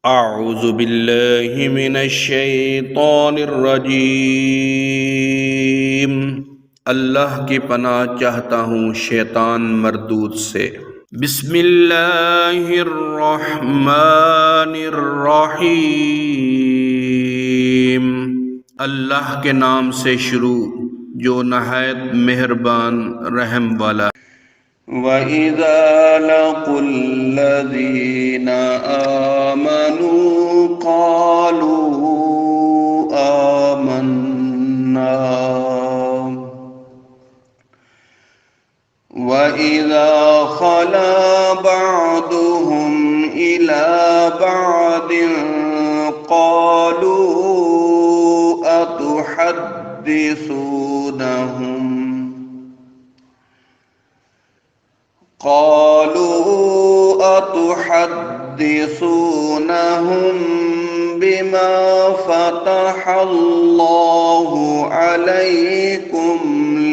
اعوذ باللہ من الشیطان الرجیم۔ اللہ کی پناہ چاہتا ہوں شیطان مردود سے۔ بسم اللہ الرحمن الرحیم۔ اللہ کے نام سے شروع جو نہایت مہربان رحم والا۔ وَإِذَا لَقُوا الَّذِينَ آمَنُوا قَالُوا آمَنَّا وَإِذَا خَلَا بَعْضُهُمْ إِلَى بَعْضٍ قَالُوا أتحدثونهم بما فتح الله عليكم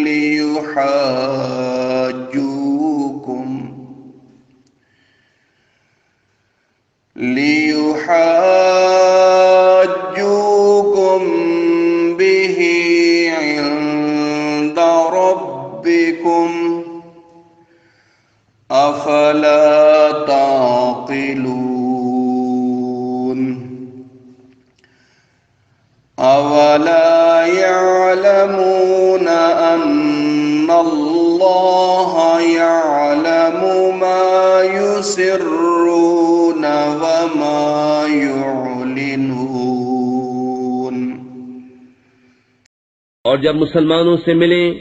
ليحاجوكم به عند ربكم أفلا تعقلون أولا يعلمون أن الله يعلم ما يسرون وما يعلنون۔ اور جب مسلمانوں سے ملیں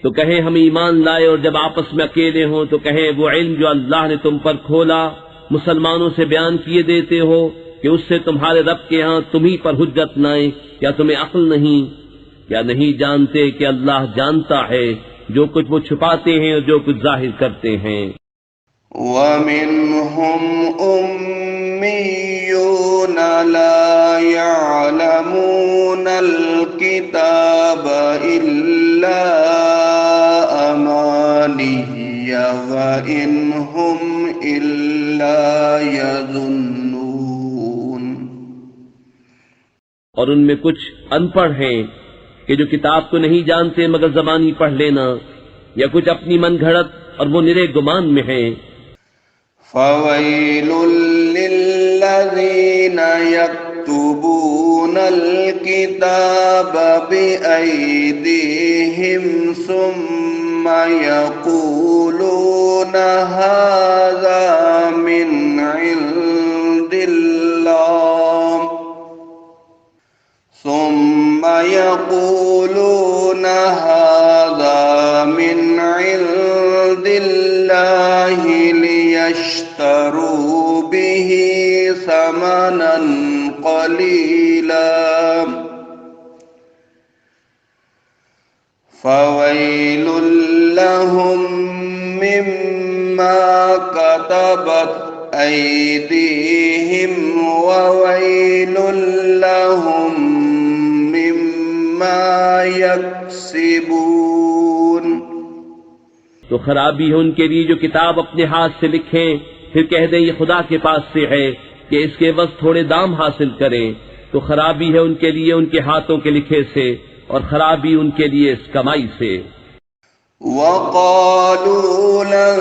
تو کہیں ہم ایمان لائے، اور جب آپس میں اکیلے ہوں تو کہیں وہ علم جو اللہ نے تم پر کھولا مسلمانوں سے بیان کیے دیتے ہو کہ اس سے تمہارے رب کے ہاں تمہیں پر حجت لائیں۔ کیا تمہیں عقل نہیں؟ کیا نہیں جانتے کہ اللہ جانتا ہے جو کچھ وہ چھپاتے ہیں اور جو کچھ ظاہر کرتے ہیں۔ وَمِنْهُمْ أُمِّيُّونَ لَا يَعْلَمُونَ الْكِتَابَ إِلَّا أَمَانِيَّ وَإِنْ هُمْ إِلَّا يَظُنُّونَ۔ اور ان میں کچھ ان پڑھ ہیں کہ جو کتاب کو نہیں جانتے مگر زبانی پڑھ لینا، یا کچھ اپنی من گھڑت اور وہ نرے گمان میں ہیں۔ فَوَيْلٌ لِّلَّذِينَ يَكْتُبُونَ الْكِتَابَ بِأَيْدِيهِمْ ثُمَّ يَقُولُونَ هَذَا مِنْ عِندِ اللَّهِ لِيَشْتَرُوا بِهِ ثَمَنًا قَلِيلًا فَوَيْلٌ لَّهُم مِّمَّا كَتَبَتْ أَيْدِيهِمْ وَوَيْلٌ لَّهُم مِّمَّا يَكْسِبُونَ۔ تو خرابی ہے ان کے لیے جو کتاب اپنے ہاتھ سے لکھیں پھر کہہ دیں یہ خدا کے پاس سے ہے کہ اس کے عوض تھوڑے دام حاصل کریں، تو خرابی ہے ان کے لیے ان کے ہاتھوں کے لکھے سے، اور خرابی ان کے لیے اس کمائی سے۔ وَقَالُوا لَن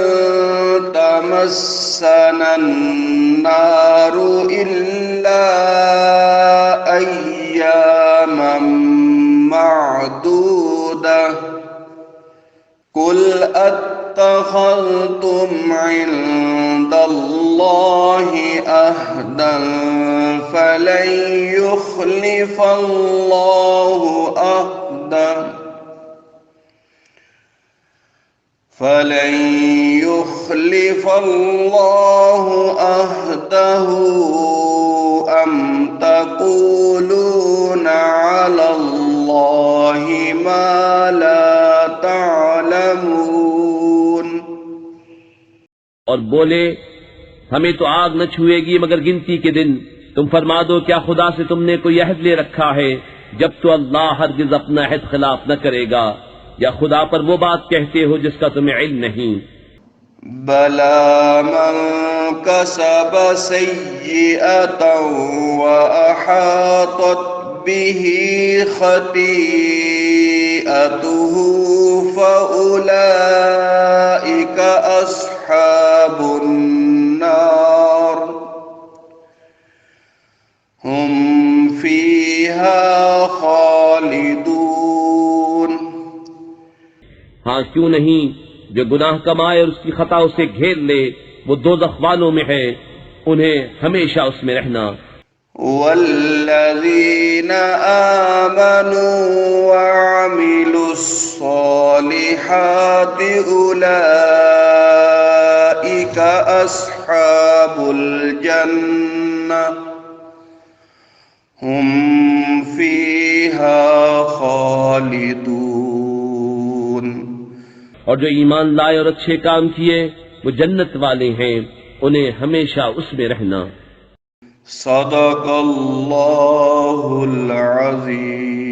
تَمَسَّنَا النَّارُ إِلَّا أَيَّامًا مَّعْدُودَةً قُلْ أَتَّخَذْتُمْ عِندَ اللَّهِ عَهْدًا فَلَن يُخْلِفَ اللَّهُ عَهْدَهُ أَمْ تَقُولُونَ عَلَى اللَّهِ مَا لَا تعلمون۔ اور بولے ہمیں تو آگ نہ چھوئے گی مگر گنتی کے دن۔ تم فرما دو کیا خدا سے تم نے کوئی عہد لے رکھا ہے؟ جب تو اللہ ہرگز اپنا عہد خلاف نہ کرے گا، یا خدا پر وہ بات کہتے ہو جس کا تمہیں علم نہیں۔ بلى من كسب سيئة وأحاطت به خطيئته فأولئك أصحاب النار هم فيها خالدون۔ ہاں کیوں نہیں، جو گناہ کمائے اور اس کی خطا اسے گھیر لے، وہ دوزخ والوں میں ہے، انہیں ہمیشہ اس میں رہنا۔ والذين آمنوا وعملوا الصالحات أولئك أصحاب الجنة هم فيها خالدون۔ اور جو ایمان لائے اور اچھے کام کیے وہ جنت والے ہیں، انہیں ہمیشہ اس میں رہنا۔ صدق اللہ العظیم۔